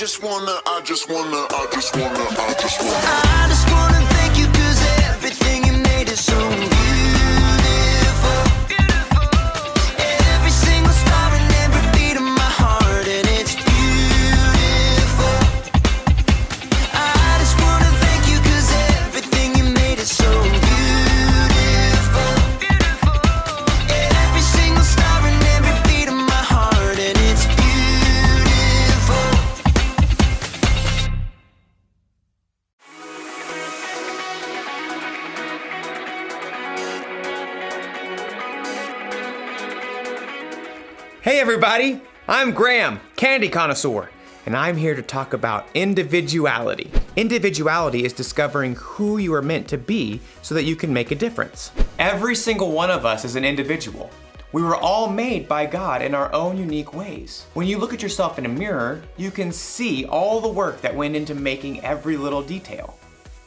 just wanna thank you 'cause everything you made is so beautiful. Every single star and every beat of my heart, and it's beautiful. I just wanna thank you 'cause everything you made is so beautiful. Every single star and every beat of my heart, and it's beautiful. Hey everybody, I'm Graham, Candy Connoisseur, and I'm here to talk about individuality. Individuality is discovering who you are meant to be so that you can make a difference. Every single one of us is an individual. We were all made by God in our own unique ways. When you look at yourself in a mirror, you can see all the work that went into making every little detail.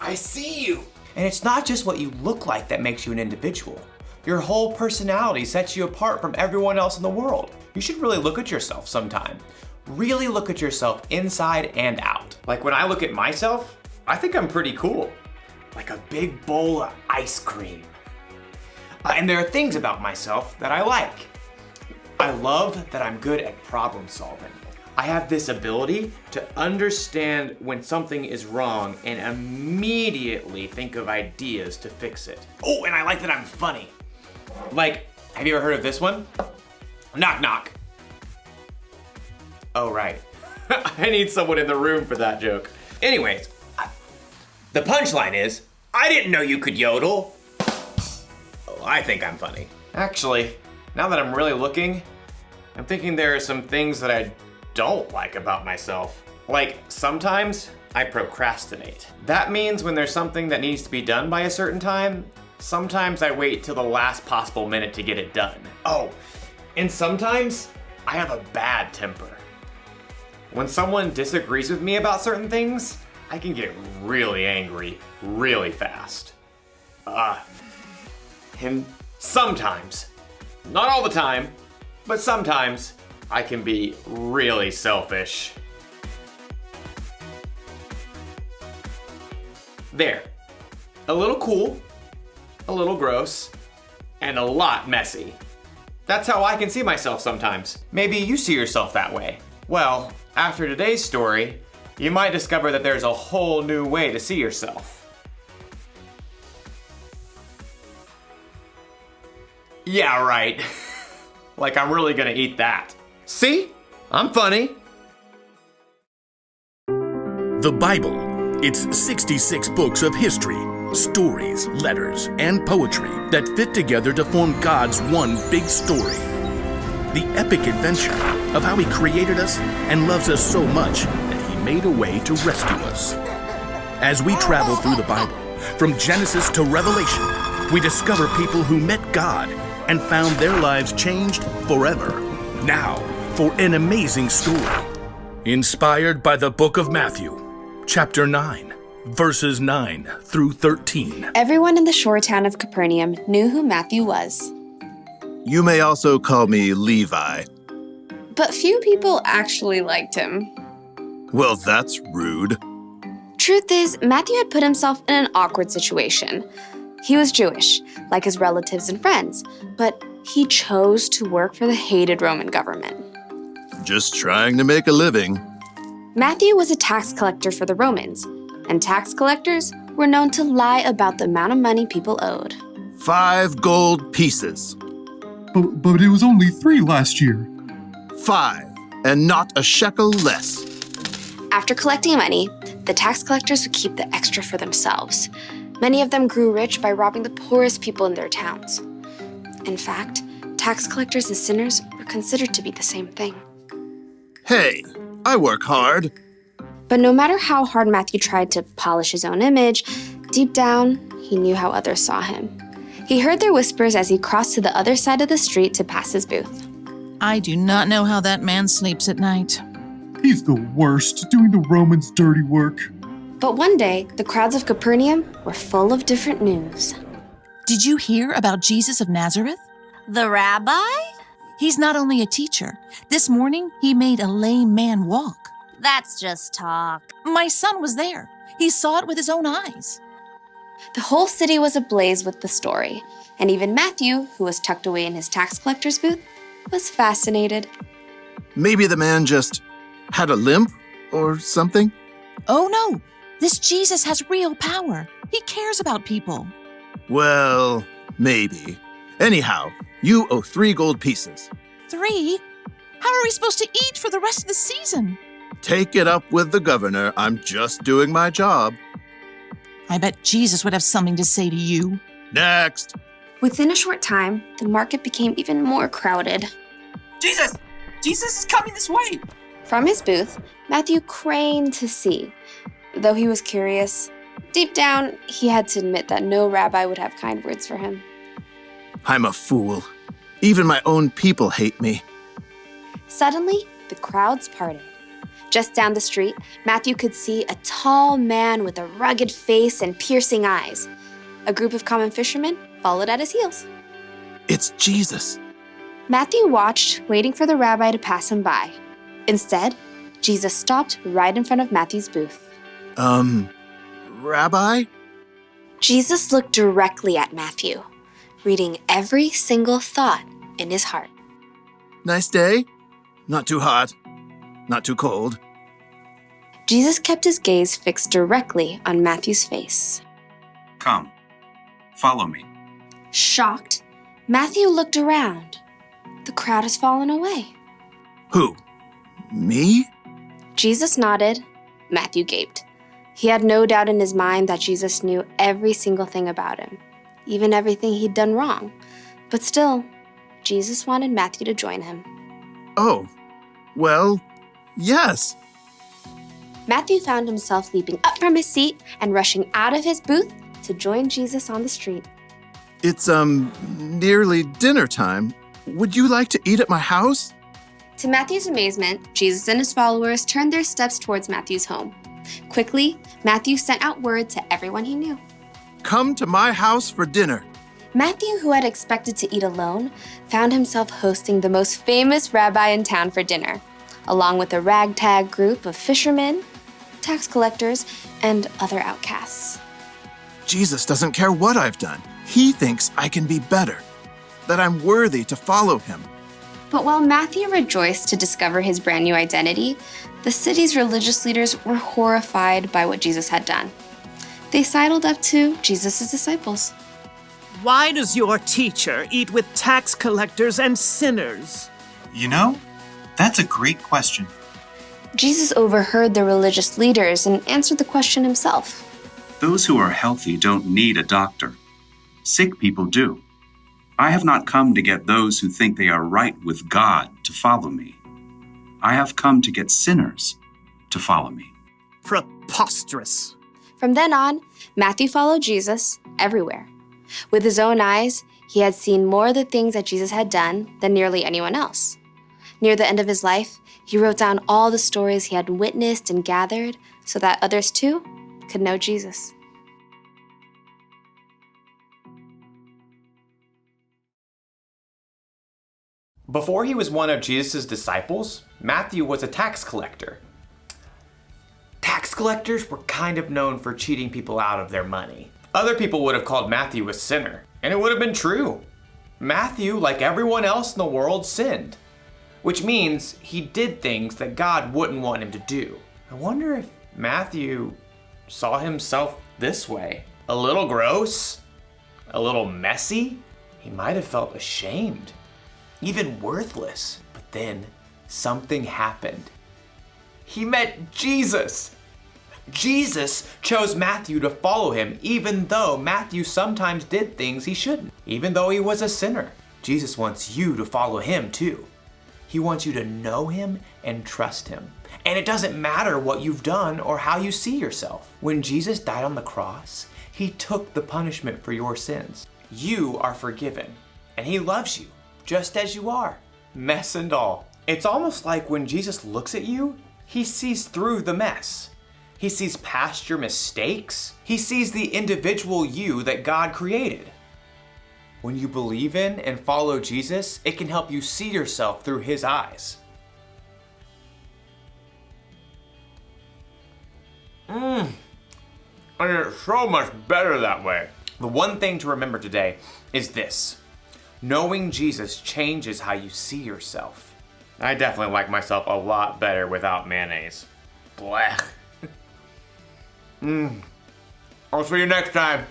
I see you! And it's not just what you look like that makes you an individual. Your whole personality sets you apart from everyone else in the world. You should really look at yourself sometime. Really look at yourself inside and out. Like when I look at myself, I think I'm pretty cool. Like a big bowl of ice cream. And there are things about myself that I like. I love that I'm good at problem solving. I have this ability to understand when something is wrong and immediately think of ideas to fix it. Oh, and I like that I'm funny. Like, have you ever heard of this one? Knock, knock. Oh, right. I need someone in the room for that joke. Anyways, the punchline is, I didn't know you could yodel. Oh, I think I'm funny. Actually, now that I'm really looking, I'm thinking there are some things that I don't like about myself. Like, sometimes I procrastinate. That means when there's something that needs to be done by a certain time, sometimes I wait till the last possible minute to get it done. Oh, and sometimes I have a bad temper. When someone disagrees with me about certain things, I can get really angry really fast. And sometimes, not all the time, but sometimes I can be really selfish. There. A little cool, a little gross, and a lot messy. That's how I can see myself sometimes. Maybe you see yourself that way. Well, after today's story, you might discover that there's a whole new way to see yourself. Yeah, right. Like I'm really gonna eat that. See? I'm funny. The Bible. It's 66 books of history, stories, letters, and poetry that fit together to form God's one big story. The epic adventure of how He created us and loves us so much that He made a way to rescue us. As we travel through the Bible, from Genesis to Revelation, we discover people who met God and found their lives changed forever. Now, for an amazing story. Inspired by the book of Matthew, chapter 9, verses 9 through 13. Everyone in the shore town of Capernaum knew who Matthew was. You may also call me Levi. But few people actually liked him. Well, that's rude. Truth is, Matthew had put himself in an awkward situation. He was Jewish, like his relatives and friends, but he chose to work for the hated Roman government. Just trying to make a living. Matthew was a tax collector for the Romans, and tax collectors were known to lie about the amount of money people owed. 5 gold pieces. But it was only 3 last year. 5, and not a shekel less. After collecting money, the tax collectors would keep the extra for themselves. Many of them grew rich by robbing the poorest people in their towns. In fact, tax collectors and sinners were considered to be the same thing. Hey, I work hard. But no matter how hard Matthew tried to polish his own image, deep down, he knew how others saw him. He heard their whispers as he crossed to the other side of the street to pass his booth. I do not know how that man sleeps at night. He's the worst, doing the Romans' dirty work. But one day, the crowds of Capernaum were full of different news. Did you hear about Jesus of Nazareth? The rabbi? He's not only a teacher. This morning, he made a lame man walk. That's just talk. My son was there. He saw it with his own eyes. The whole city was ablaze with the story, and even Matthew, who was tucked away in his tax collector's booth, was fascinated. Maybe the man just had a limp or something? Oh no, this Jesus has real power. He cares about people. Well, maybe. Anyhow, you owe 3 gold pieces. 3? How are we supposed to eat for the rest of the season? Take it up with the governor. I'm just doing my job. I bet Jesus would have something to say to you. Next. Within a short time, the market became even more crowded. Jesus! Jesus is coming this way! From his booth, Matthew craned to see. Though he was curious, deep down, he had to admit that no rabbi would have kind words for him. I'm a fool. Even my own people hate me. Suddenly, the crowds parted. Just down the street, Matthew could see a tall man with a rugged face and piercing eyes. A group of common fishermen followed at his heels. It's Jesus. Matthew watched, waiting for the rabbi to pass him by. Instead, Jesus stopped right in front of Matthew's booth. Rabbi? Jesus looked directly at Matthew, reading every single thought in his heart. Nice day? Not too hot. Not too cold. Jesus kept his gaze fixed directly on Matthew's face. Come, follow me. Shocked, Matthew looked around. The crowd has fallen away. Who? Me? Jesus nodded. Matthew gaped. He had no doubt in his mind that Jesus knew every single thing about him, even everything he'd done wrong. But still, Jesus wanted Matthew to join him. Oh, well, yes. Matthew found himself leaping up from his seat and rushing out of his booth to join Jesus on the street. It's, nearly dinner time. Would you like to eat at my house? To Matthew's amazement, Jesus and his followers turned their steps towards Matthew's home. Quickly, Matthew sent out word to everyone he knew. Come to my house for dinner. Matthew, who had expected to eat alone, found himself hosting the most famous rabbi in town for dinner, along with a ragtag group of fishermen, tax collectors, and other outcasts. Jesus doesn't care what I've done. He thinks I can be better, that I'm worthy to follow him. But while Matthew rejoiced to discover his brand new identity, the city's religious leaders were horrified by what Jesus had done. They sidled up to Jesus' disciples. Why does your teacher eat with tax collectors and sinners? You know, that's a great question. Jesus overheard the religious leaders and answered the question himself. Those who are healthy don't need a doctor. Sick people do. I have not come to get those who think they are right with God to follow me. I have come to get sinners to follow me. Preposterous. From then on, Matthew followed Jesus everywhere. With his own eyes, he had seen more of the things that Jesus had done than nearly anyone else. Near the end of his life, he wrote down all the stories he had witnessed and gathered so that others too could know Jesus. Before he was one of Jesus' disciples, Matthew was a tax collector. Tax collectors were kind of known for cheating people out of their money. Other people would have called Matthew a sinner, and it would have been true. Matthew, like everyone else in the world, sinned, which means he did things that God wouldn't want him to do. I wonder if Matthew saw himself this way. A little gross, a little messy. He might have felt ashamed, even worthless. But then something happened. He met Jesus. Jesus chose Matthew to follow him, even though Matthew sometimes did things he shouldn't, even though he was a sinner. Jesus wants you to follow him too. He wants you to know him and trust him. And it doesn't matter what you've done or how you see yourself. When Jesus died on the cross, he took the punishment for your sins. You are forgiven, and he loves you just as you are, mess and all. It's almost like when Jesus looks at you, he sees through the mess. He sees past your mistakes. He sees the individual you that God created. When you believe in and follow Jesus, it can help you see yourself through his eyes. And it's so much better that way. The one thing to remember today is this. Knowing Jesus changes how you see yourself. I definitely like myself a lot better without mayonnaise. Blech. I'll see you next time.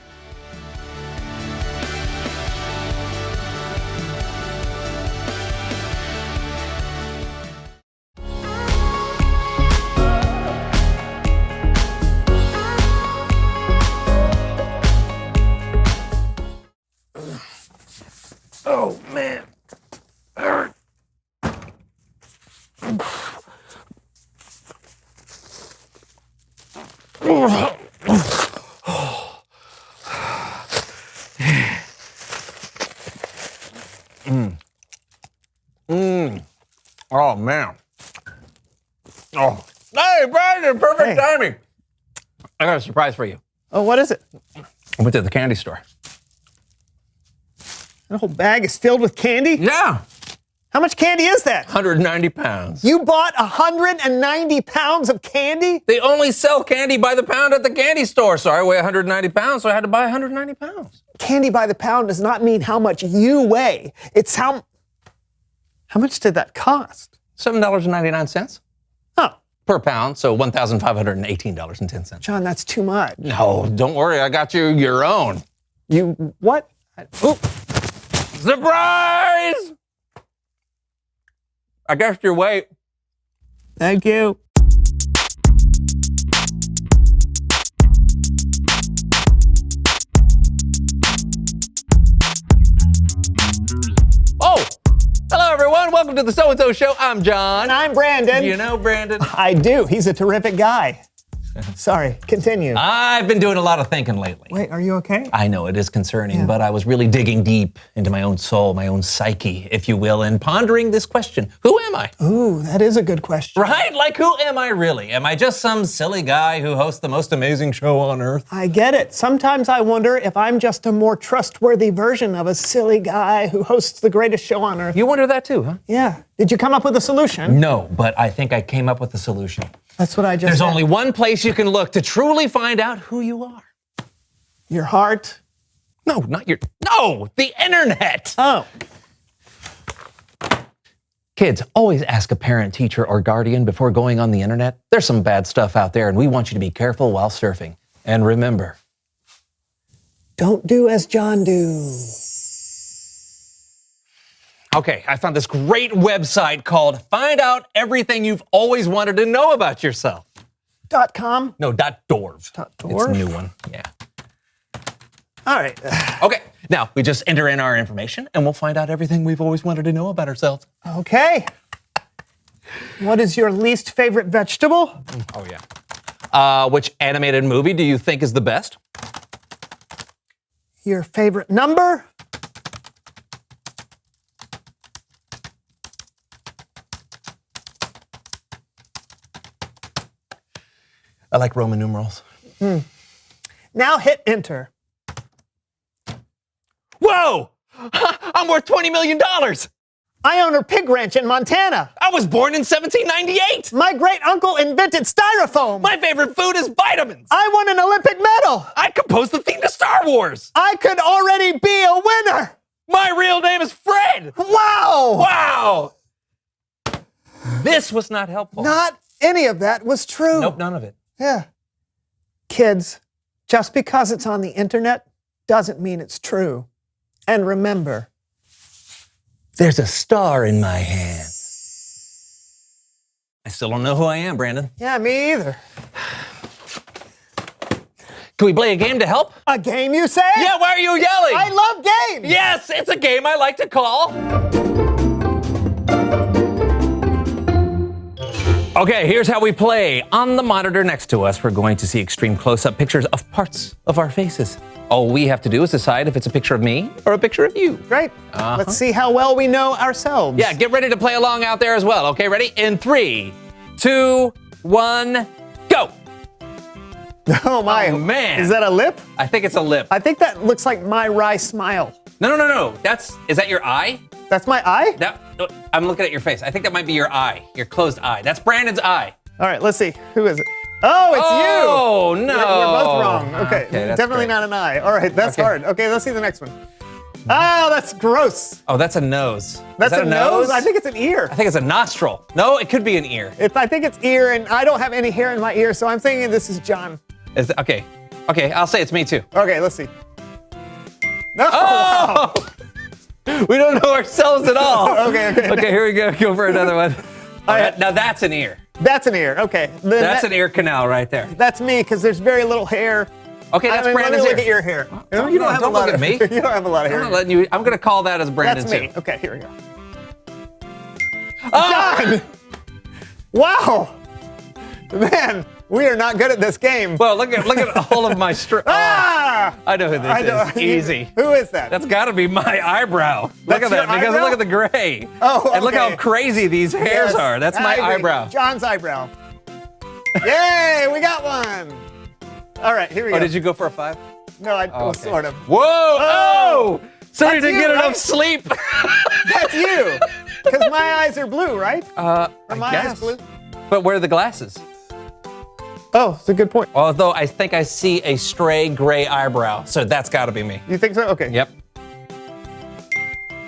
Oh, man. Oh, man. Oh. Hey, Brandon, perfect timing. I got a surprise for you. Oh, what is it? I went to the candy store. The whole bag is filled with candy? Yeah. How much candy is that? 190 pounds. You bought 190 pounds of candy? They only sell candy by the pound at the candy store. So I weigh 190 pounds, so I had to buy 190 pounds. Candy by the pound does not mean how much you weigh. It's how much did that cost? $7.99. Oh. Per pound, so $1,518.10. John, that's too much. No, don't worry. I got you your own. You what? Oop. Surprise! I guessed your weight. Thank you. Oh! Hello, everyone. Welcome to the So and So Show. I'm John. And I'm Brandon. Do you know Brandon? I do. He's a terrific guy. Sorry, continue. I've been doing a lot of thinking lately. Wait, are you okay? I know it is concerning, but I was really digging deep into my own soul, my own psyche, if you will, and pondering this question. Who am I? Ooh, that is a good question. Right? Like, who am I really? Am I just some silly guy who hosts the most amazing show on earth? I get it. Sometimes I wonder if I'm just a more trustworthy version of a silly guy who hosts the greatest show on earth. You wonder that too, huh? Yeah. Did you come up with a solution? No, but I think I came up with a solution. That's what I just There's said. only one place you can look to truly find out who you are. Your heart? No, the internet. Oh. Kids, always ask a parent, teacher, or guardian before going on the internet. There's some bad stuff out there, and we want you to be careful while surfing. And remember, don't do as John do. Okay, I found this great website called Find Out Everything You've Always Wanted to Know About Yourself. .com? No, .dorv. .dorv? It's a new one, yeah. All right. Okay, now we just enter in our information and we'll find out everything we've always wanted to know about ourselves. Okay. What is your least favorite vegetable? Oh, yeah. Which animated movie do you think is the best? Your favorite number? I like Roman numerals. Now hit enter. Whoa! I'm worth $20 million! I own a pig ranch in Montana. I was born in 1798! My great uncle invented styrofoam. My favorite food is vitamins! I won an Olympic medal. I composed the theme to Star Wars! I could already be a winner. My real name is Fred! Wow! Wow! This was not helpful. Not any of that was true. Nope, none of it. Yeah. Kids, just because it's on the internet doesn't mean it's true. And remember, there's a star in my hand. I still don't know who I am, Brandon. Yeah, me either. Can we play a game to help? A game, you say? Yeah, why are you yelling? I love games! Yes, it's a game I like to call... Okay, here's how we play. On the monitor next to us, we're going to see extreme close-up pictures of parts of our faces. All we have to do is decide if it's a picture of me or a picture of you. Great. Let's see how well we know ourselves. Yeah, get ready to play along out there as well. Okay, ready? In 3, 2, 1, go! Oh my. Oh, man. Is that a lip? I think it's a lip. I think that looks like my wry smile. No. Is that your eye? That's my eye? I'm looking at your face. I think that might be your eye, your closed eye. That's Brandon's eye. All right, let's see. Who is it? Oh, it's you. Oh, no. We're both wrong. Okay, that's definitely great. not an eye. All right, that's Okay. hard. Okay, let's see the next one. Oh, that's gross. Oh, that's a nose. That's Is that a nose? I think it's an ear. I think it's a nostril. No, it could be an ear. I think it's ear, and I don't have any hair in my ear, so I'm thinking this is John. Okay, I'll say it's me too. Okay, let's see. No. Oh! We don't know ourselves at all. Okay. Okay, here we go. Go for another one. All right, now that's an ear. That's an ear. Okay. Then That's an ear canal right there. That's me because there's very little hair. Okay, that's Let Brandon's me ear. look at your hair. Don't You don't have a look lot at of me. You don't have a lot of hair. I'm not letting you. I'm gonna call that as Brandon That's too. me. Okay, here we go. Oh! John! Wow! Man, we are not good at this game. Well, look at all of my Ah! I know who this is. Easy. Who is that? That's got to be my eyebrow. Look That's at that, your because eyebrow? look at the gray. Oh, And look okay. how crazy these hairs Yes, are. That's my I agree. eyebrow. John's eyebrow. Yay, we got one. All right, here we go. Oh, did you go for a 5? No, I Oh, okay. sort of. Whoa! Oh! So you That's didn't you, get enough right? sleep. That's you. Because my eyes are blue, right? Are I my guess. eyes blue? But where are the glasses? Oh, it's a good point. Although I think I see a stray gray eyebrow, so that's got to be me. You think so? Okay. Yep.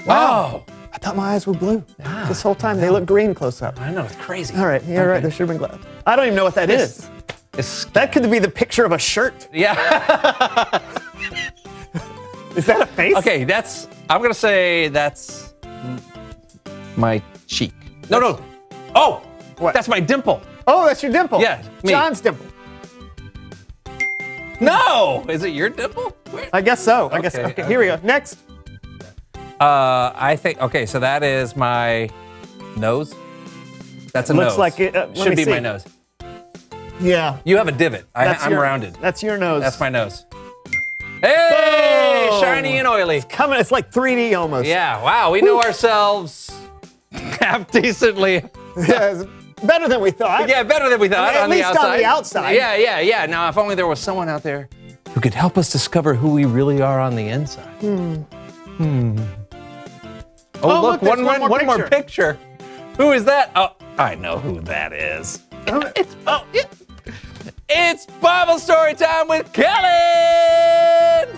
Wow. I thought my eyes were blue. This whole time they look green close up. I know, it's crazy. All right, you're right. There should have been glasses. I don't even know what that is. That could be the picture of a shirt. Yeah. Is that a face? Okay, I'm going to say that's my cheek. No. Oh, What? that's my dimple. Oh, that's your dimple. Yeah, me. John's dimple. No, is it your dimple? Where? I guess so. I guess. Okay, Okay, here we go. Next. I think, okay, so that is my nose. That's a nose. Looks like it. Let Should me be see. my nose. Yeah. You have a divot. I'm rounded. That's your nose. That's my nose. Hey, Boom. shiny and oily. Coming. It's like 3D almost. Yeah, wow, we know ourselves half decently. Yeah, it's better than we thought. Yeah, better than we thought At on least the outside. on the outside. Yeah. Now, if only there was someone out there who could help us discover who we really are on the inside. Oh, look, there's one more picture. Who is that? Oh, I know who that is. It's Bible story time with Kellen.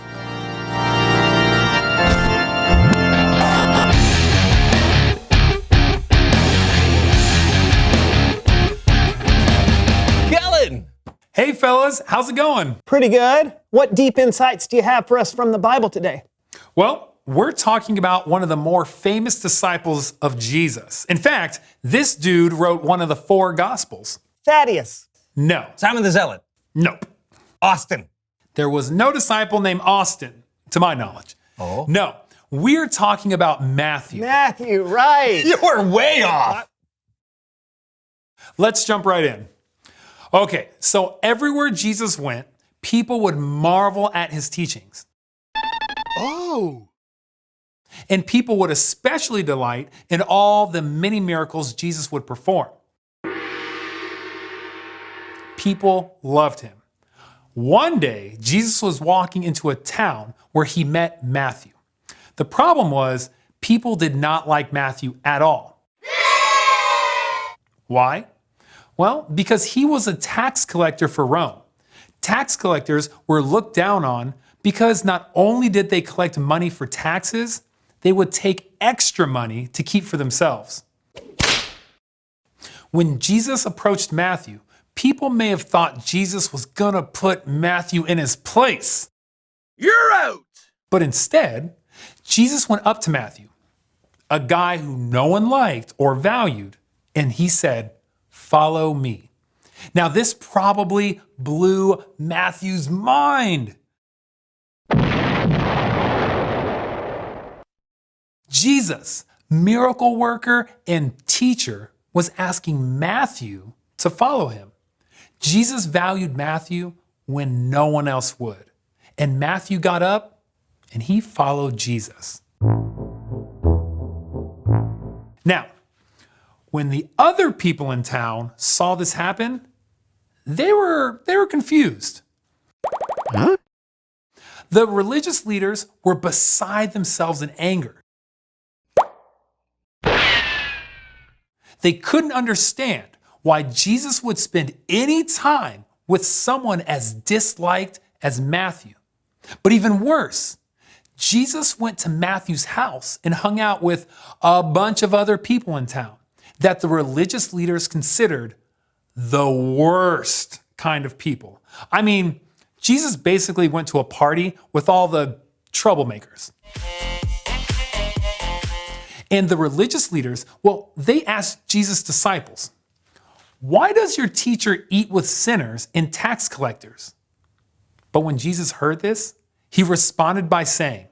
Kellen. Hey, fellas, how's it going? Pretty good. What deep insights do you have for us from the Bible today? Well, we're talking about one of the more famous disciples of Jesus. In fact, this dude wrote one of the 4 Gospels. Thaddeus. No. Simon the Zealot. Nope. Austin. There was no disciple named Austin, to my knowledge. Oh. No. We're talking about Matthew. Matthew, right. You were way off. Let's jump right in. Okay, so everywhere Jesus went, people would marvel at his teachings. Oh! And people would especially delight in all the many miracles Jesus would perform. People loved him. One day, Jesus was walking into a town where he met Matthew. The problem was, people did not like Matthew at all. Why? Well, because he was a tax collector for Rome. Tax collectors were looked down on because not only did they collect money for taxes, they would take extra money to keep for themselves. When Jesus approached Matthew, people may have thought Jesus was gonna put Matthew in his place. You're out! But instead, Jesus went up to Matthew, a guy who no one liked or valued, and he said, "Follow me." Now, this probably blew Matthew's mind. Jesus, miracle worker and teacher, was asking Matthew to follow him. Jesus valued Matthew when no one else would. And Matthew got up and he followed Jesus. Now, when the other people in town saw this happen, they were confused. Huh? The religious leaders were beside themselves in anger. They couldn't understand why Jesus would spend any time with someone as disliked as Matthew. But even worse, Jesus went to Matthew's house and hung out with a bunch of other people in town that the religious leaders considered the worst kind of people. I mean, Jesus basically went to a party with all the troublemakers. And the religious leaders, well, they asked Jesus' disciples, "Why does your teacher eat with sinners and tax collectors?" But when Jesus heard this, he responded by saying,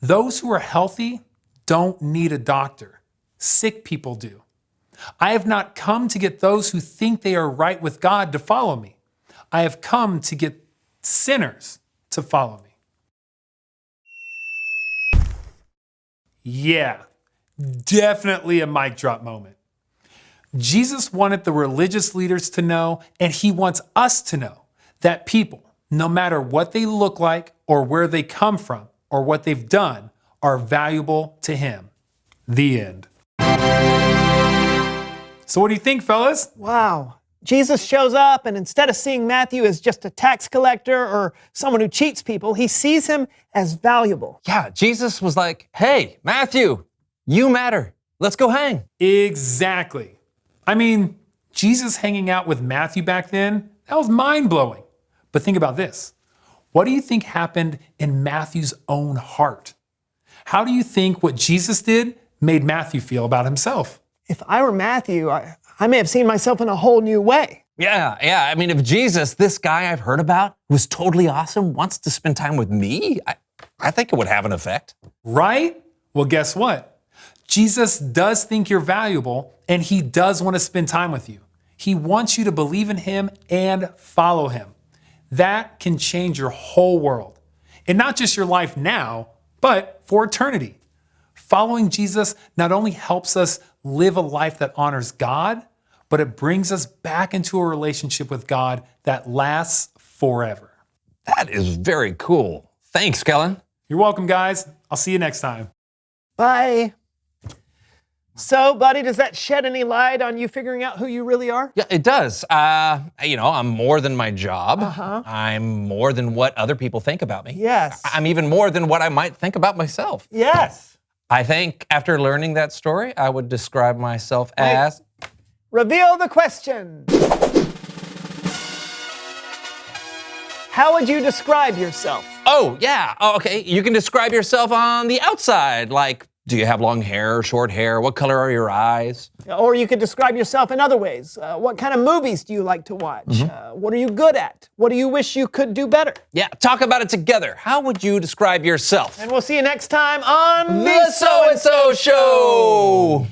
"Those who are healthy don't need a doctor. Sick people do. I have not come to get those who think they are right with God to follow me. I have come to get sinners to follow me." Yeah, definitely a mic drop moment. Jesus wanted the religious leaders to know, and he wants us to know, that people, no matter what they look like or where they come from or what they've done, are valuable to him. The end. So what do you think, fellas? Wow. Jesus shows up, and instead of seeing Matthew as just a tax collector or someone who cheats people, he sees him as valuable. Yeah, Jesus was like, "Hey, Matthew, you matter. Let's go hang." Exactly. I mean, Jesus hanging out with Matthew back then, that was mind-blowing. But think about this. What do you think happened in Matthew's own heart? How do you think what Jesus did made Matthew feel about himself? If I were Matthew, I may have seen myself in a whole new way. Yeah. I mean, if Jesus, this guy I've heard about, who's totally awesome, wants to spend time with me, I think it would have an effect. Right? Well, guess what? Jesus does think you're valuable, and he does want to spend time with you. He wants you to believe in him and follow him. That can change your whole world. And not just your life now, but for eternity. Following Jesus not only helps us live a life that honors God, but it brings us back into a relationship with God that lasts forever. That is very cool. Thanks, Kellen. You're welcome, guys. I'll see you next time. Bye. So, buddy, does that shed any light on you figuring out who you really are? Yeah, it does. I'm more than my job. I'm more than what other people think about me. Yes. I'm even more than what I might think about myself. Yes. I think after learning that story, I would describe myself as... Reveal the question. How would you describe yourself? Oh, yeah. Oh, okay. You can describe yourself on the outside, like, do you have long hair or short hair? What color are your eyes? Or you could describe yourself in other ways. What kind of movies do you like to watch? What are you good at? What do you wish you could do better? Yeah, talk about it together. How would you describe yourself? And we'll see you next time on The So-and-So Show!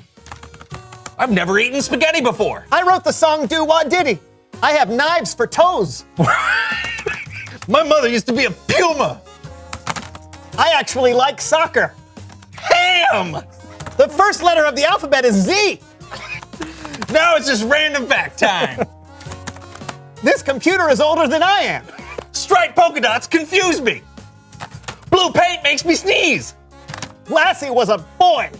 I've never eaten spaghetti before. I wrote the song Do Wah Diddy. I have knives for toes. My mother used to be a puma. I actually like soccer. Ham! The first letter of the alphabet is Z. Now it's just random fact time. This computer is older than I am. Striped polka dots confuse me. Blue paint makes me sneeze. Lassie was a boy.